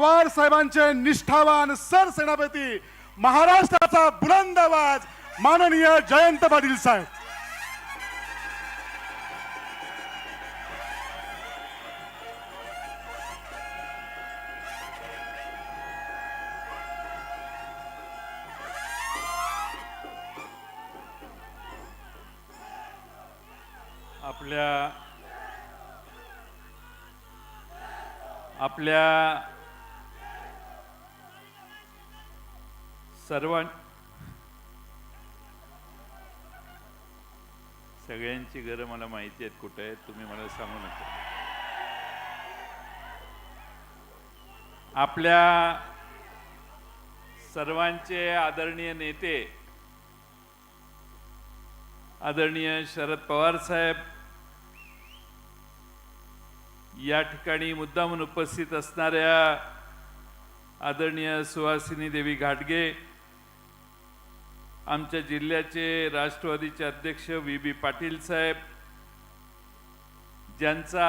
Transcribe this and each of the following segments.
पवार साहेबांचे निष्ठावान सरसेनापती महाराष्ट्राचा बुलंद आवाज माननीय जयंत पाटील साहेब। आपल्या सगळ्यांची घरं मला माहिती आहेत कुठे आहेत, तुम्ही मला सांगू नका। आपल्या सर्वांचे आदरणीय नेते आदरणीय शरद पवार साहेब या ठिकाणी मुद्दामून उपस्थित असणाऱ्या आदरणीय सुहासिनी देवी घाटगे, आमच्या जिल्ह्याचे राष्ट्रवादीचे अध्यक्ष व्ही पाटील साहेब, ज्यांचा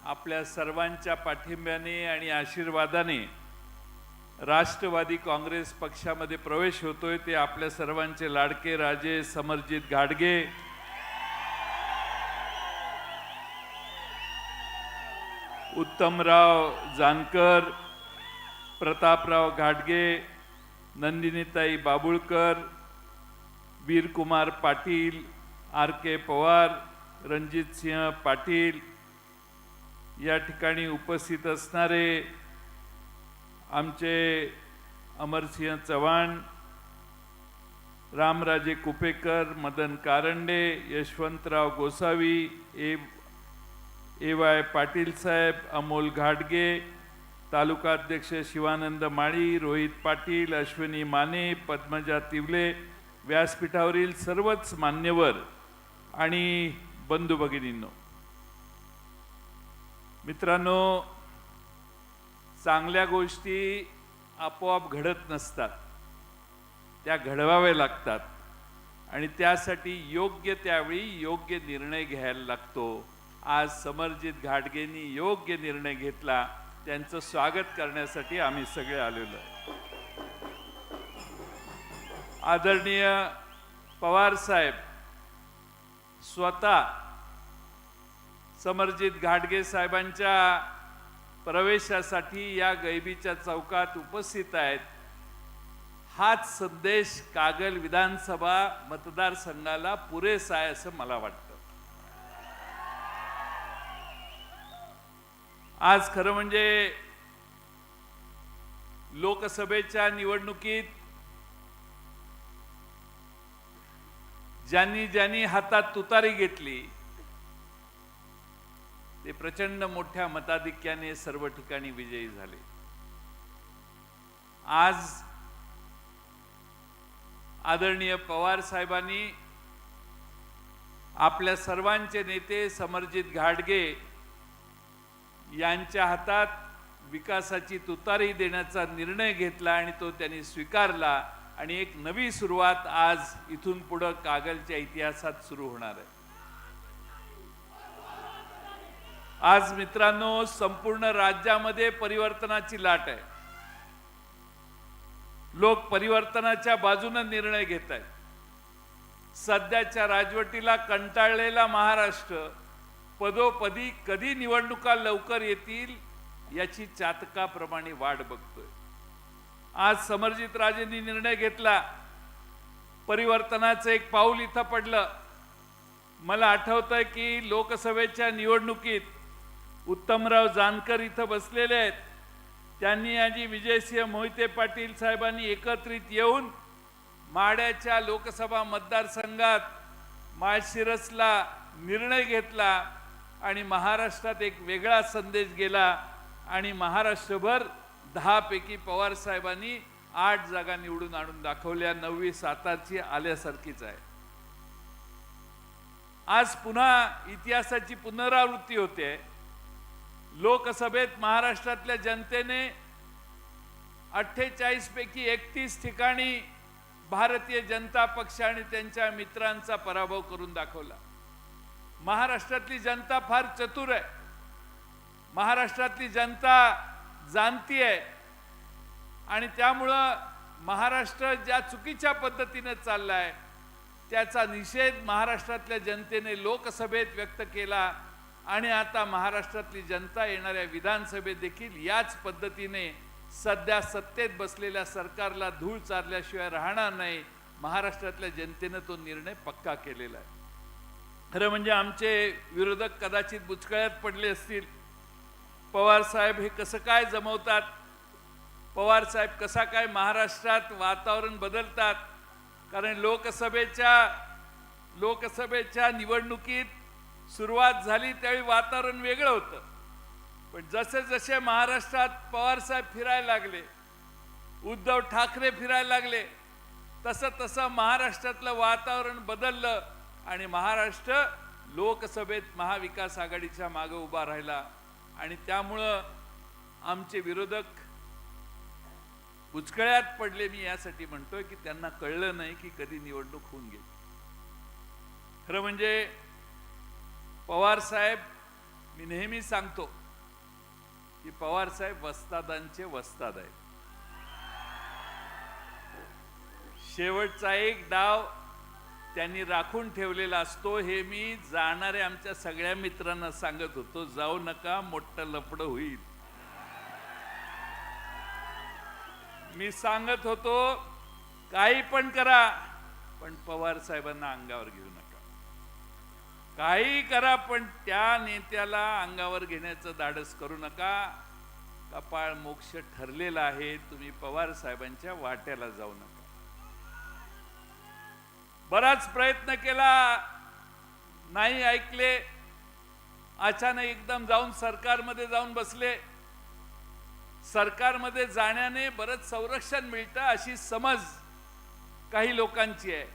आपल्या सर्वांच्या पाठिंब्याने आणि आशीर्वादाने राष्ट्रवादी काँग्रेस पक्षामध्ये प्रवेश होतोय, ते आपल्या सर्वांचे लाडके राजे समरजित घाटगे, उत्तमराव जानकर, प्रतापराव घाटगे, नंदिनीताई बाबुळकर, वीरकुमार पाटील, RK पवार, रणजित सिंह पाटील, या ठिकाणी उपस्थित असणारे आमचे अमरसिंह चव्हाण, रामराजे कुपेकर, मदन कारंडे, यशवंतराव गोसावी, AY पाटील साहेब, अमोल घाटगे, तालुका अध्यक्ष शिवानंद माळी, रोहित पाटील, अश्विनी माने, पद्मजा तिवले, व्यासपीठावरील सर्वच मान्यवर आणि बंधू भगिनींनो, मित्रांनो, चांगल्या गोष्टी आपोआप घडत नसतात, त्या घडवाव्या लागतात आणि त्यासाठी योग्य त्यावेळी योग्य निर्णय घ्यायला लागतो। आज समरजित घाटगेंनी योग्य निर्णय घेतला, त्यांचं स्वागत करण्यासाठी आम्ही सगळे आलेलो आहोत। आदरणीय पवार साहेब स्वतः समरजित घाटगे साहेबांच्या प्रवेशासाठी या गैबीच्या चौकात उपस्थित आहेत। हाच संदेश कागल विधानसभा मतदारसंघाला पुरेसा आहे असं मला वाटतं। आज खरं म्हणजे लोकसभेच्या निवडणुकीत ज्यांनी हातात तुतारी घेतली ते प्रचंड मोठ्या मताधिक्याने सर्व ठिकाणी विजयी झाले। आज आदरणीय पवार साहेबांनी आपल्या सर्वांचे नेते समरजित घाटगे यांच्या हातात विकासाची तुतारी देण्याचा निर्णय घेतला आणि तो त्यांनी स्वीकारला आणि एक नवी सुरुवात आज इथून पुढे कागलच्या इतिहासात सुरू होणार आहे। आज मित्रांनो, संपूर्ण राज्यामध्ये परिवर्तनाची लाट आहे। लोक परिवर्तनाच्या बाजूने निर्णय घेत आहेत। सध्याच्या राजवटीला कंटाळलेला महाराष्ट्र पदोपदी कधी निवडणुका लवकर येतील याची चातकाप्रमाणे वाट बघतोय। आज समरजित राजेंनी निर्णय घेतला, परिवर्तनाचं एक पाऊल इथं पडलं। मला आठवतंय की लोकसभेच्या निवडणुकीत उत्तमराव जानकर इथं बसलेले आहेत, त्यांनी आजी विजयसिंह मोहिते पाटील साहेबांनी एकत्रित येऊन माढ्याच्या लोकसभा मतदारसंघात माळशिरसला निर्णय घेतला आणि महाराष्ट्रात एक वेगळा संदेश गेला आणि महाराष्ट्रभर 10 पैकी पवार साहेबांनी 8 जागा निवडून आणून दाखवल्या। 9वी सातारची आल्यासारखीच आहे। आज पुन्हा इतिहासाची पुनरावृत्ती होते। लोकसभेत महाराष्ट्रातल्या जनतेने 48 पैकी 31 ठिकाणी भारतीय जनता पक्ष आणि त्यांच्या मित्रांचा पराभव करून दाखवला। महाराष्ट्रातली जनता फार चतुर आहे। महाराष्ट्रातली जनता जाणती आहे आणि त्यामुळं महाराष्ट्र ज्या चुकीच्या पद्धतीने चाललाय त्याचा निषेध महाराष्ट्रातल्या जनतेने लोकसभेत व्यक्त केला आणि आता महाराष्ट्रातली जनता येणाऱ्या विधानसभेत देखील याच पद्धतीने सध्या सत्तेत बसलेल्या सरकारला धूळ चारल्याशिवाय राहणार नाही. महाराष्ट्रातल्या जनतेने तो निर्णय पक्का केलेला आहे. खरं म्हणजे आमचे विरोधक कदाचित बुचकळ्यात पडले असतील. पवार साहेब हे कसं काय जमवतात, पवार साहेब कसा काय महाराष्ट्रात वातावरण बदलतात. कारण लोकसभेच्या निवडणुकीत सुरुवात झाली त्यावेळी वातावरण वेगळं होतं, पण जसे जसे महाराष्ट्रात पवार साहेब फिरायला लागले, उद्धव ठाकरे फिरायला लागले, तसं तसं महाराष्ट्रातलं वातावरण बदललं आणि महाराष्ट्र लोकसभेत महाविकास आघाडीच्या मागे उभा राहिला. आणि त्यामुळं आमचे विरोधक बुचकळ्यात पडले. मी यासाठी म्हणतोय की त्यांना कळलं नाही की कधी निवडणूक होऊन गेली. खरं म्हणजे पवार साहेब, मी नेहमी सांगतो की पवार साहेब वस्तादांचे वस्ताद आहेत. शेवटचा एक डाव त्यांनी राखून ठेवलेला असतो. हे मी जाणाऱ्या आमच्या सगळ्या मित्रांना सांगत होतो, जाऊ नका मोठं लफडं होईल. मी सांगत होतो काही पण करा पण पवार साहेबांना अंगावर घेऊ नका. काही करा पण त्या नेत्याला अंगावर घेण्याचं धाडस करू नका. कपाळ मोक्ष ठरलेला आहे. तुम्ही पवार साहेबांच्या वाट्याला जाऊ नका. बराच प्रयत्न केला, नाही ऐकले. अचानक एकदम जाऊन सरकारमध्ये जाऊन बसले. सरकारमध्ये जाण्याने बरंच संरक्षण मिळतं अशी समज काही लोकांची आहे.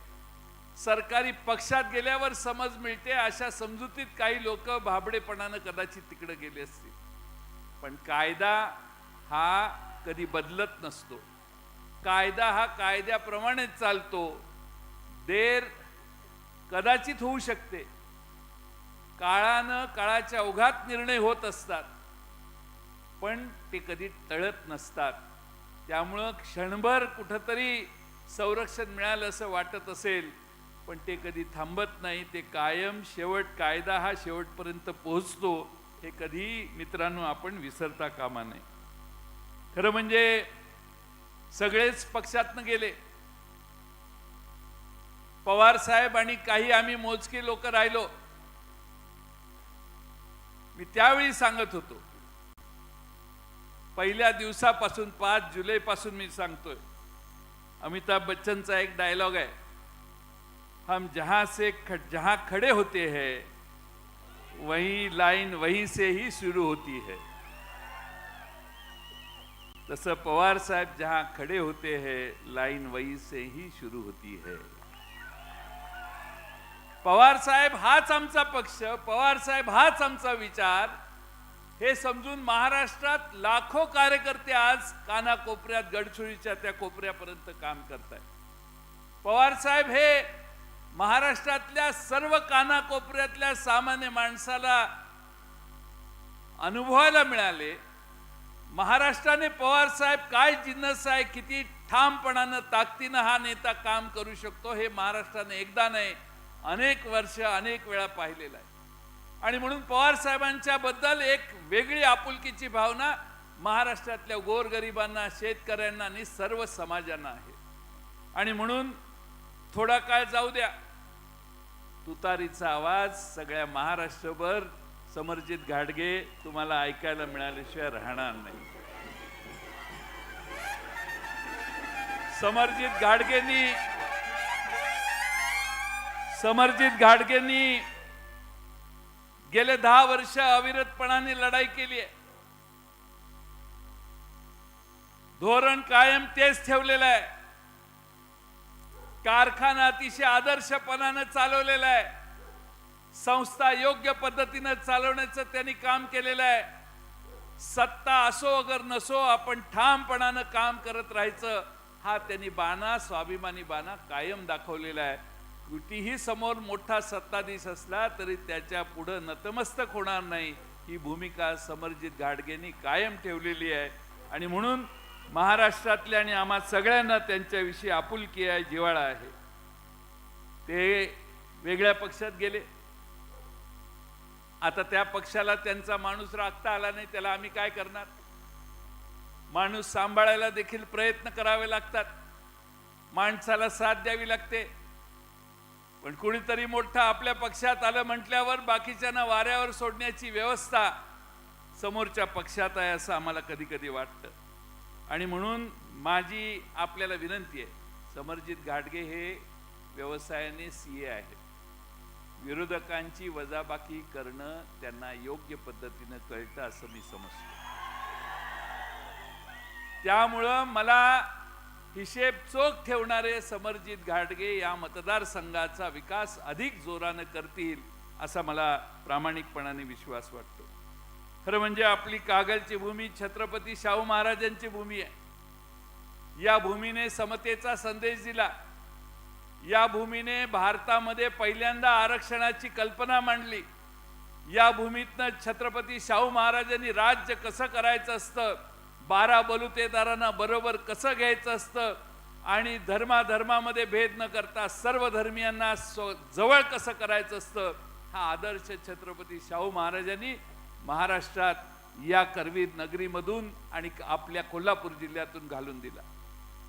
सरकारी पक्षात गेल्यावर समज मिळते अशा समजुतीत काही लोक भाबडेपणानं कदाचित तिकडे गेले असतील. पण कायदा हा कधी बदलत नसतो. कायदा हा कायद्याप्रमाणेच चालतो. देर कदाचित होऊ शकते, काळाच्या ओघात निर्णय होत असतात, पण ते कधी टळत नसतात. त्यामुळं क्षणभर कुठंतरी संरक्षण मिळालं असं वाटत असेल, पण ते कधी थांबत नाही. ते कायम कायदा हा शेवटपर्यंत पोहोचतो. हे कधी मित्रांनो आपण विसरता कामा नये. खरं म्हणजे सगळेच पक्षातनं गेले. पवार साहेब आणि काही आम्ही मोजके लोक राहिलो. मी त्यावेळी सांगत होतो, पहिल्या दिवसापासून 5 जुलैपासून मी सांगतोय. अमिताभ बच्चनचा एक डायलॉग आहे, हम जहां खड़े होते हैं वही लाइन वहीं से ही शुरू होती है. तसं पवार साहेब जहां खड़े होते हैं लाइन वहीं से ही शुरू होती है. पवार साहेब हाच आमचा पक्ष, पवार साहेब हाच आमचा विचार, हे समजून महाराष्ट्रात लाखो कार्यकर्ते आज कानाकोपऱ्यात, गडचिरोलीच्या त्या कोपऱ्यापर्यंत काम करतायत. पवार साहेब हे महाराष्ट्रातल्या सर्व कानाकोपऱ्यातल्या सामान्य माणसाला अनुभवायला मिळाले. महाराष्ट्राने पवार साहेब काय जिन्नस आहे, किती ठामपणानं ताकदीनं हा नेता काम करू शकतो, हे महाराष्ट्राने एकदा नाही अनेक वर्ष अनेक वेळा पाहिलेलं आहे. आणि म्हणून पवार साहेबांच्या बद्दल एक वेगळी आपुलकीची भावना महाराष्ट्रातल्या गोरगरिबांना, शेतकऱ्यांना आणि सर्व समाजांना आहे. आणि म्हणून थोडा काळ जाऊ द्या, तुतारीचा आवाज सगळ्या महाराष्ट्रभर समरजित घाटगे तुम्हाला ऐकायला मिळाल्याशिवाय राहणार नाही. समरजित घाटगेंनी गेले 10 वर्ष अविरतपणाने लढाई केली आहे. धोरण कायम तेच ठेवलेलं आहे. कारखाना अतिशय आदर्शपणाने चालवलेला आहे. संस्था योग्य पद्धतीने चालवण्याचं त्यांनी काम केलेलं आहे. सत्ता असो अगर नसो आपण ठामपणाने काम करत राहायचं, हा त्यांनी बाणा, स्वाभिमानी बाणा कायम दाखवलेला आहे. कुठेही समोर मोठा सत्ताधीश असला तरी त्याच्या पुढे नतमस्तक होणार नाही, ही भूमिका समरजित घाटगेंनी कायम ठेवलेली आहे. आणि म्हणून महाराष्ट्रातल्या आणि आम्हा सगळ्यांना त्यांच्याविषयी आपुलकी आहे, जिव्हाळा आहे. ते वेगळ्या पक्षात गेले. आता त्या पक्षाला त्यांचा माणूस राखता आला नाही, त्याला आम्ही काय करणार? माणूस सांभाळायला देखील प्रयत्न करावे लागतात, माणसाला साथ द्यावी लागते. पण कुणीतरी मोठं आपल्या पक्षात आलं म्हटल्यावर बाकीच्यांना वाऱ्यावर सोडण्याची व्यवस्था समोरच्या पक्षात आहे असं आम्हाला कधी कधी वाटतं. आणि म्हणून माझी आपल्याला विनंती आहे, समरजित घाटगे हे व्यवसायाने सीए आहेत. विरोधकांची वजाबाकी करणं त्यांना योग्य पद्धतीनं कळतं असं मी समजतो. त्यामुळं मला हिशेब चोख ठेवणारे समरजित घाटगे या मतदारसंघाचा विकास अधिक जोरानं करतील असा मला प्रामाणिकपणाने विश्वास वाटतो. खरं म्हणजे आपली कागलची भूमी छत्रपती शाहू महाराजांची भूमी आहे. या भूमीने समतेचा संदेश दिला. या भूमीने भारतामध्ये पहिल्यांदा आरक्षणाची कल्पना मांडली. या भूमीतनं छत्रपती शाहू महाराजांनी राज्य कसं करायचं असतं, 12 बलुतेदारांना बरोबर कसं घ्यायचं असतं आणि धर्माधर्मामध्ये भेद न करता सर्व धर्मियांना जवळ कसं करायचं असतं, हा आदर्श छत्रपती शाहू महाराजांनी महाराष्ट्रात या करवीर नगरीमधून आणि आपल्या कोल्हापूर जिल्ह्यातून घालून दिला.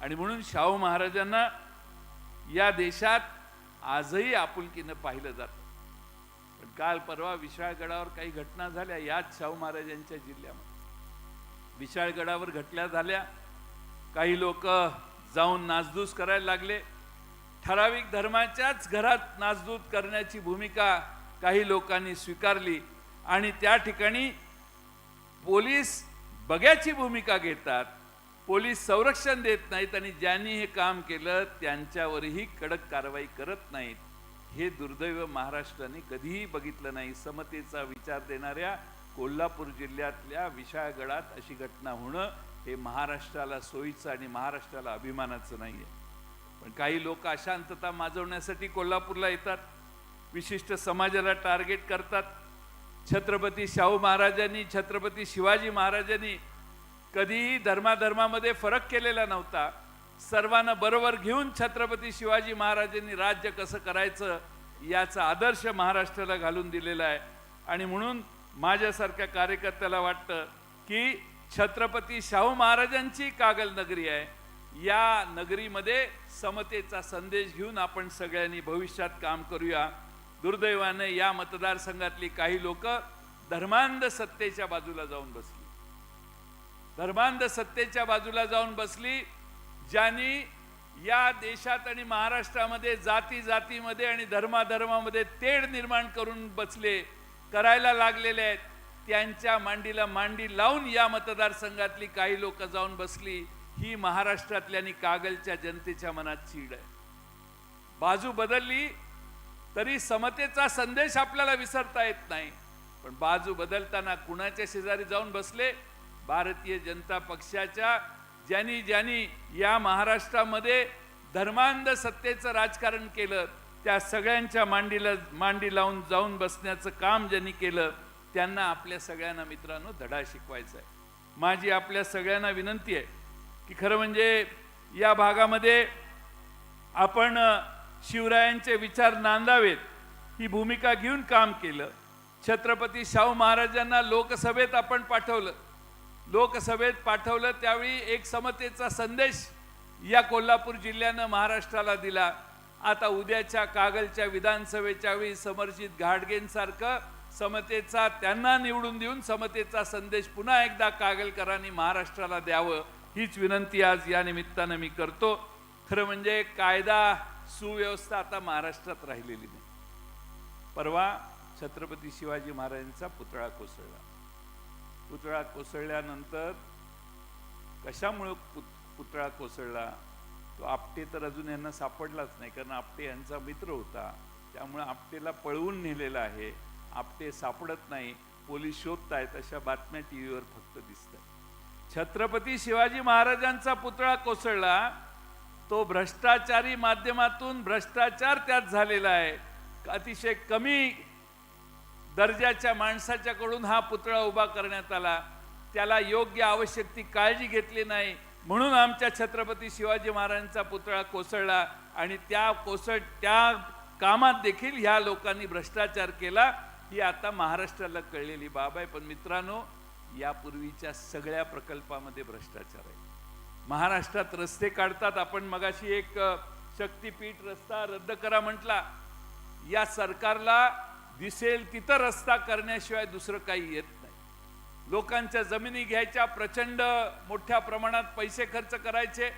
आणि म्हणून शाहू महाराजांना या देशात आजही आपुलकीनं पाहिलं जातं. पण काल परवा विशाळगडावर काही घटना झाल्या याच शाहू महाराजांच्या जिल्ह्यामध्ये. विशाळगडावर घटना झाल्या, काही लोक जाऊन नासधूस करायला लागले. ठराविक धर्माच्याच घरात नासधूस करण्याची भूमिका काही लोकांनी स्वीकारली आणि त्या ठिकाणी पोलीस बघ्याची भूमिका घेतात, पोलीस संरक्षण देत नाहीत आणि ज्यांनी हे काम केलं त्यांच्यावरही कडक कारवाई करत नाहीत. हे दुर्दैव महाराष्ट्राने कधीही बघितलं नाही. समतेचा विचार देणाऱ्या कोल्हापूर जिल्ह्यातल्या विशाळगडात अशी घटना होणं हे महाराष्ट्राला सोयीचं आणि महाराष्ट्राला अभिमानाचं नाही आहे. पण काही लोक अशांतता माजवण्यासाठी कोल्हापूरला येतात, विशिष्ट समाजाला टार्गेट करतात. छत्रपती शाहू महाराजांनी, छत्रपती शिवाजी महाराजांनी कधीही धर्माधर्मामध्ये फरक केलेला नव्हता. सर्वांना बरोबर घेऊन छत्रपती शिवाजी महाराजांनी राज्य कसं करायचं याचा आदर्श महाराष्ट्राला घालून दिलेला आहे. आणि म्हणून माझ्यासारख्या कार्यकर्त्याला वाटतं की छत्रपती शाहू महाराजांची कागल नगरी आहे, या नगरीमध्ये समतेचा संदेश घेऊन आपण सगळ्यांनी भविष्यात काम करूया. दुर्दैवाने या मतदारसंघातली काही लोक धर्मांध सत्तेच्या बाजूला जाऊन बसली. धर्मांध सत्तेच्या बाजूला जाऊन बसली, ज्यांनी या देशात आणि महाराष्ट्रामध्ये जाती जातीमध्ये आणि धर्माधर्मामध्ये तेढ निर्माण करून बसले करायला लागलेले आहेत. त्यांच्या मांडीला मांडी लावून या मतदारसंघातली काही लोक जाऊन बसली. ही महाराष्ट्रातल्या आणि कागलच्या जनतेच्या मनात चीड आहे. बाजू बदलली तरी समतेचा संदेश आपल्याला विसरता येत नाही. पण बाजू बदलताना कुणाच्या शेजारी जाऊन बसले? भारतीय जनता पक्षाच्या ज्यांनी ज्यांनी या महाराष्ट्रामध्ये धर्मांध सत्तेचं राजकारण केलं त्या सगळ्यांच्या मांडीला मांडी लावून जाऊन बसण्याचं काम ज्यांनी केलं त्यांना आपल्या सगळ्यांना मित्रांनो धडा शिकवायचा आहे. माझी आपल्या सगळ्यांना विनंती आहे की खरं म्हणजे या भागामध्ये आपण शिवरायांचे विचार नांदावेत ही भूमिका घेऊन काम केलं. छत्रपती शाहू महाराजांना लोकसभेत आपण पाठवलं. लोकसभेत पाठवलं त्यावेळी एक समतेचा संदेश या कोल्हापूर जिल्ह्यानं महाराष्ट्राला दिला. आता उद्याच्या कागलच्या विधानसभेच्या वेळी समरजित घाटगेंसारखं समतेचा त्यांना निवडून देऊन समतेचा संदेश पुन्हा एकदा कागलकरांनी महाराष्ट्राला द्यावं हीच विनंती आज या निमित्तानं मी करतो. खरं म्हणजे कायदा सुव्यवस्था आता महाराष्ट्रात राहिलेली नाही. परवा छत्रपती शिवाजी महाराजांचा पुतळा कोसळला. पुतळा कोसळल्यानंतर कशामुळे पुतळा कोसळला तो आपटे तर अजून यांना सापडलाच नाही, कारण आपटे यांचा मित्र होता. त्यामुळे आपटेला पळवून नेलेला आहे. आपटे सापडत नाही, पोलीस शोधतायत अशा बातम्या टीव्हीवर फक्त दिसतात. छत्रपती शिवाजी महाराजांचा पुतळा कोसळला, तो भ्रष्टाचारी माध्यमातून भ्रष्टाचार त्यात झालेला आहे. अतिशय कमी दर्जाच्या माणसाच्याकडून हा पुतळा उभा करण्यात आला. त्याला योग्य आवश्यक ती काळजी घेतली नाही, म्हणून आमच्या छत्रपती शिवाजी महाराजांचा पुतळा कोसळला आणि त्या कामात देखील ह्या लोकांनी भ्रष्टाचार केला, ही आता महाराष्ट्राला कळलेली बाब आहे. पण मित्रांनो, यापूर्वीच्या सगळ्या प्रकल्पामध्ये भ्रष्टाचार आहे. महाराष्ट्रात रस्ते काढतात, आपण मगाशी एक शक्तीपीठ रस्ता रद्द करा म्हटला. या सरकारला दिसेल तिथं रस्ता करण्याशिवाय दुसरं काही येत नाही. लोकांच्या जमिनी घ्यायच्या, प्रचंड मोठ्या प्रमाणात पैसे खर्च करायचे.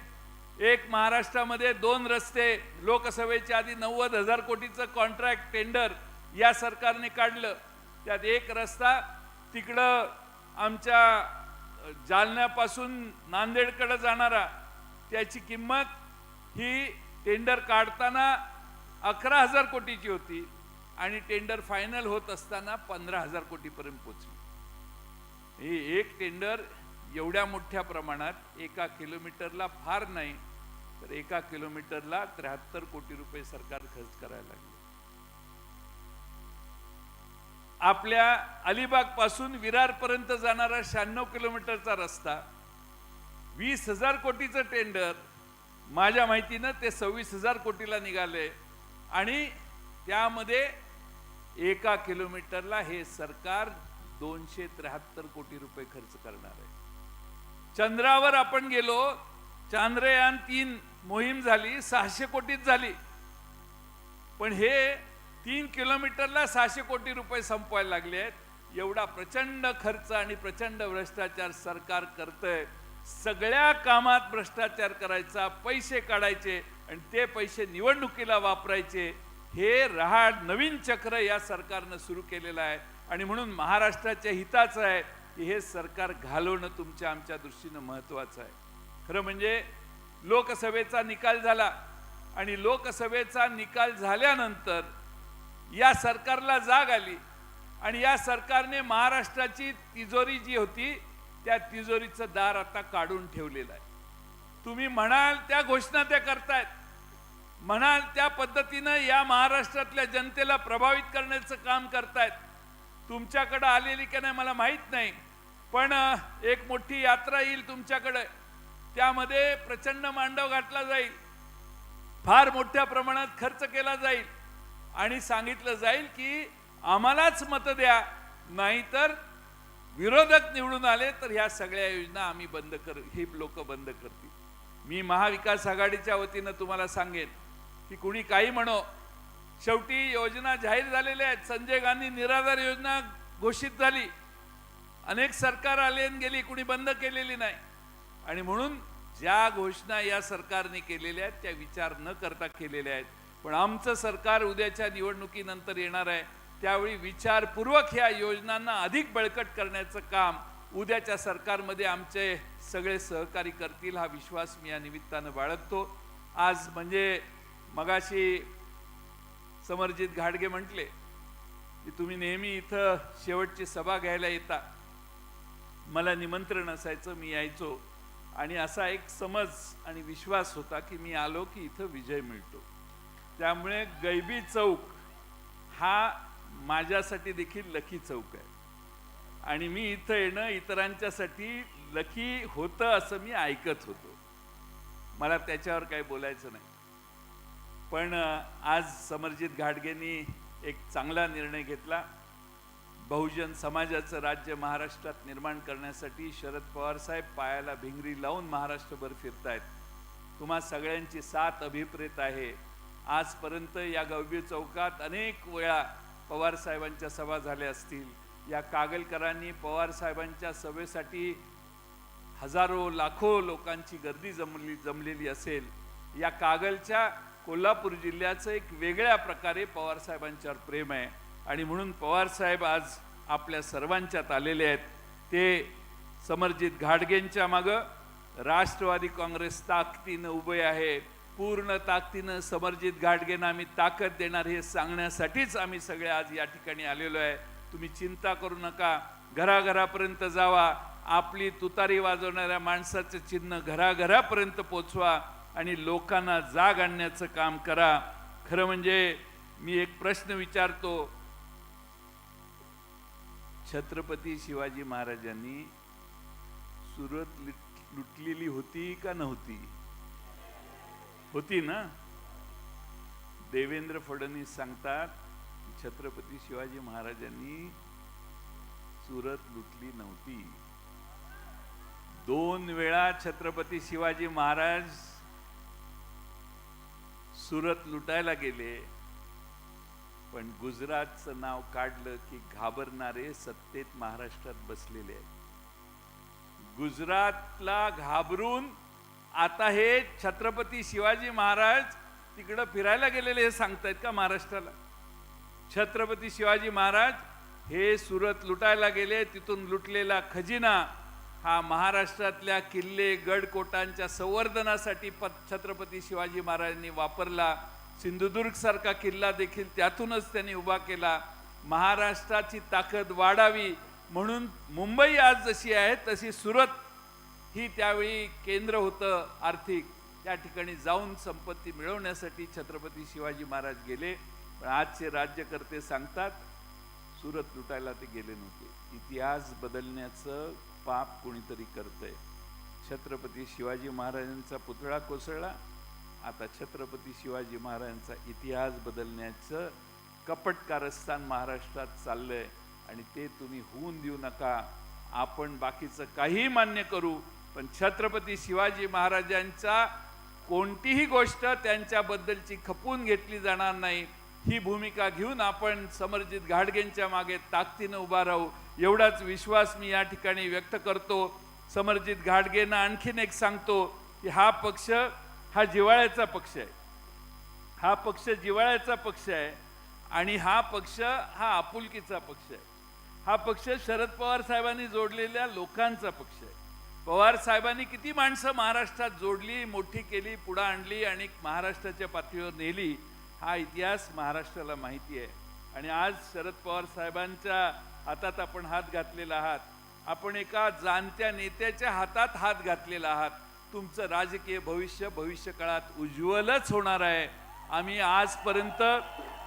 एक महाराष्ट्रामध्ये 2 रस्ते लोकसभेच्या आधी 90,000 कोटीचं कॉन्ट्रॅक्ट टेंडर या सरकारने काढलं. त्यात एक रस्ता तिकडं आमच्या जालन्यापासून नांदेडकडे जाणारा, त्याची किंमत ही टेंडर काढताना 11,000 कोटीची होती आणि टेंडर फायनल होत असताना 15,000 कोटीपर्यंत पोहोचली. हे एक टेंडर एवढ्या मोठ्या प्रमाणात 1 किलोमीटरला फार नाही तर 1 किलोमीटरला 73 कोटी रुपये सरकार खर्च करायला लागले. आपल्या अलिबाग पासून विरार पर्यंत जाणारा 96 किलोमीटरचा रस्ता 20,000 कोटीचं टेंडर, माझ्या माहितीनं ते 26,000 कोटीला निघाले आणि त्यामध्ये 1 किलोमीटरला हे सरकार 273 कोटी रुपये खर्च करणार आहे. चंद्रावर आपण गेलो, चांद्रयान 3 मोहीम झाली, 600 कोटीत झाली, पण हे 3 किलोमीटरला 600 कोटी रुपये संपवायला लागले आहेत. एवढा प्रचंड खर्च आणि प्रचंड भ्रष्टाचार सरकार करतंय. सगळ्या कामात भ्रष्टाचार करायचा, पैसे काढायचे आणि ते पैसे निवडणुकीला वापरायचे, हे रहाड नवीन चक्र या सरकारनं सुरू केलेलं आहे. आणि म्हणून महाराष्ट्राच्या हिताचं आहे की हे सरकार घालवणं तुमच्या आमच्या दृष्टीनं महत्त्वाचं आहे. खरं म्हणजे लोकसभेचा निकाल झाला आणि लोकसभेचा निकाल झाल्यानंतर या सरकारला जाग आली आणि या सरकारने महाराष्ट्राची तिजोरी जी होती त्या तिजोरीचं दार आता काढून ठेवलेलं आहे. तुम्ही म्हणाल त्या घोषणा त्या करतायत, म्हणाल त्या पद्धतीनं या महाराष्ट्रातल्या जनतेला प्रभावित करण्याचं काम करतायत. तुमच्याकडे आलेली की नाही मला माहीत नाही, पण एक मोठी यात्रा येईल तुमच्याकडे, त्यामध्ये प्रचंड मांडव घातला जाईल, फार मोठ्या प्रमाणात खर्च केला जाईल आणि सांगितलं जाईल की आम्हालाच मत द्या, नाहीतर विरोधक निवडून आले तर ह्या सगळ्या योजना आम्ही बंद करू, ही लोक बंद करतील. मी महाविकास आघाडीच्या वतीनं तुम्हाला सांगेन की कुणी काही म्हणो, शेवटी योजना जाहीर झालेल्या आहेत. संजय गांधी निराधार योजना घोषित झाली, अनेक सरकार आले आणि गेली, कुणी बंद केलेली नाही. आणि म्हणून ज्या घोषणा या सरकारने केलेल्या आहेत त्या विचार न करता केलेल्या आहेत. पण आमचं सरकार उद्याच्या निवडणुकीनंतर येणार आहे, त्यावेळी विचारपूर्वक ह्या योजनांना अधिक बळकट करण्याचं काम उद्याच्या सरकारमध्ये आमचे सगळे सहकारी करतील, हा विश्वास मी या निमित्तानं बाळगतो. आज म्हणजे मगाशी समरजित घाडगे म्हटले की तुम्ही नेहमी इथं शेवटची सभा घ्यायला येता. मला निमंत्रण असायचं, मी यायचो आणि असा एक समज आणि विश्वास होता की मी आलो की इथं विजय मिळतो. त्यामुळे गैबी चौक हा माझ्यासाठी देखील लकी चौक आहे आणि मी इथं येणं इतरांच्यासाठी लकी होतं असं मी ऐकत होतो. मला त्याच्यावर काही बोलायचं नाही. पण आज समरजित घाडगेंनी एक चांगला निर्णय घेतला. बहुजन समाजाचं राज्य महाराष्ट्रात निर्माण करण्यासाठी शरद पवार साहेब पायाला भिंगरी लावून महाराष्ट्रभर फिरतायत. तुम्हा सगळ्यांची साथ अभिप्रेत आहे. आजपर्यंत या गौबी चौकात अनेक वेळा पवार साहेबांच्या सभा झाल्या असतील. या कागलकरांनी पवार साहेबांच्या सभेसाठी हजारो लाखो लोकांची गर्दी जमलेली असेल. या कागलच्या कोल्हापूर जिल्ह्याचं एक वेगळ्या प्रकारे पवार साहेबांच्यावर प्रेम आहे आणि म्हणून पवार साहेब आज आपल्या सर्वांच्यात आलेले आहेत. ते समरजित घाडगेंच्या मागं राष्ट्रवादी काँग्रेस ताकदीनं उभे आहे. पूर्ण ताकदीनं समरजित घाडगेंना आम्ही ताकद देणार हे सांगण्यासाठीच आम्ही सगळे आज या ठिकाणी आलेलो आहे. तुम्ही चिंता करू नका, घराघरापर्यंत जावा, आपली तुतारी वाजवणाऱ्या माणसाचं चिन्ह घराघरापर्यंत पोचवा आणि लोकांना जाग आणण्याचं काम करा. खरं म्हणजे मी एक प्रश्न विचारतो, छत्रपती शिवाजी महाराजांनी सुरत लुटलेली होती का नव्हती? होती ना. देवेंद्र फडणवीस सांगतात छत्रपती शिवाजी महाराजांनी सुरत लुटली नव्हती. 2 वेळा छत्रपती शिवाजी महाराज सुरत लुटायला गेले, पण गुजरातचं नाव काढलं की घाबरणारे सत्तेत महाराष्ट्रात बसलेले आहेत. गुजरातला घाबरून आता हे छत्रपती शिवाजी महाराज तिकडं फिरायला गेलेले हे सांगतायत का महाराष्ट्राला? छत्रपती शिवाजी महाराज हे सुरत लुटायला गेले, तिथून लुटलेला खजिना हा महाराष्ट्रातल्या किल्ले गडकोटांच्या संवर्धनासाठी छत्रपती शिवाजी महाराजांनी वापरला. सिंधुदुर्ग सारखा किल्ला देखील त्यातूनच त्यांनी उभा केला. महाराष्ट्राची ताकद वाढावी म्हणून मुंबई आज जशी आहे तशी सुरत ही त्यावेळी केंद्र होतं आर्थिक. त्या ठिकाणी जाऊन संपत्ती मिळवण्यासाठी छत्रपती शिवाजी महाराज गेले. पण आजचे राज्यकर्ते सांगतात सुरत लुटायला ते गेले नव्हते. इतिहास बदलण्याचं पाप कोणीतरी करतंय. छत्रपती शिवाजी महाराजांचा पुतळा कोसळला, आता छत्रपती शिवाजी महाराजांचा इतिहास बदलण्याचं कपट कारस्थान महाराष्ट्रात चाललंय आणि ते तुम्ही होऊन देऊ नका. आपण बाकीचं काही मान्य करू, पण छत्रपती शिवाजी महाराजांचा कोणतीही गोष्ट त्यांच्याबद्दलची खपवून घेतली जाणार नाही ही भूमिका घेऊन आपण समरजित घाटगेंच्या मागे ताकदीनं उभा राहू एवढाच विश्वास मी या ठिकाणी व्यक्त करतो. समरजित घाटगेंना आणखीन एक सांगतो की हा पक्ष हा जिव्हाळ्याचा पक्ष आहे. हा पक्ष जिव्हाळ्याचा पक्ष आहे आणि हा पक्ष हा आपुलकीचा पक्ष आहे. हा पक्ष शरद पवार साहेबांनी जोडलेल्या लोकांचा पक्ष आहे. पवार साहेबांनी किती माणसं महाराष्ट्रात जोडली, मोठी केली, पुढे आणली आणि महाराष्ट्राच्या पातळीवर नेली हा इतिहास महाराष्ट्राला माहिती आहे. आणि आज शरद पवार साहेबांच्या हातात आपण हात घातलेला आहात. आपण एका जाणत्या नेत्याच्या हातात हात घातलेला आहात. तुमचं राजकीय भविष्य काळात उज्ज्वलच होणार आहे. आम्ही आजपर्यंत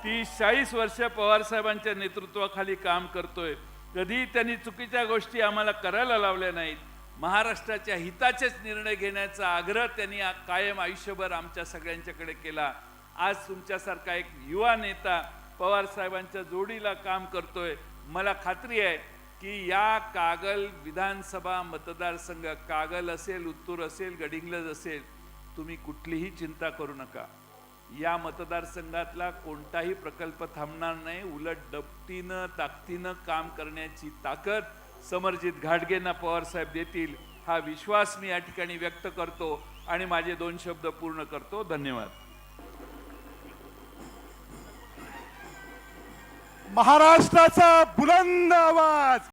30-40 वर्ष पवार साहेबांच्या नेतृत्वाखाली काम करतोय. कधी त्यांनी चुकीच्या गोष्टी आम्हाला करायला लावल्या नाहीत. महाराष्ट्राच्या हिताचेच निर्णय घेण्याचा आग्रह त्यांनी कायम आयुष्यभर आमच्या सगळ्यांच्याकडे केला. आज तुमच्यासारखा एक युवा नेता पवार साहेबांच्या जोडीला काम करतोय. मला खात्री आहे की या कागल विधानसभा मतदारसंघ, कागल असेल, उत्तूर असेल, गडिंग्लज असेल, तुम्ही कुठलीही चिंता करू नका. या मतदारसंघातला कोणताही प्रकल्प थांबणार नाही. उलट दपटीनं ताकदीनं काम करण्याची ताकद समरजित घाटगेंना पवार साहेब देतील हा विश्वास मी या ठिकाणी व्यक्त करतो आणि माझे 2 शब्द पूर्ण करतो. धन्यवाद. महाराष्ट्राचा बुलंद आवाज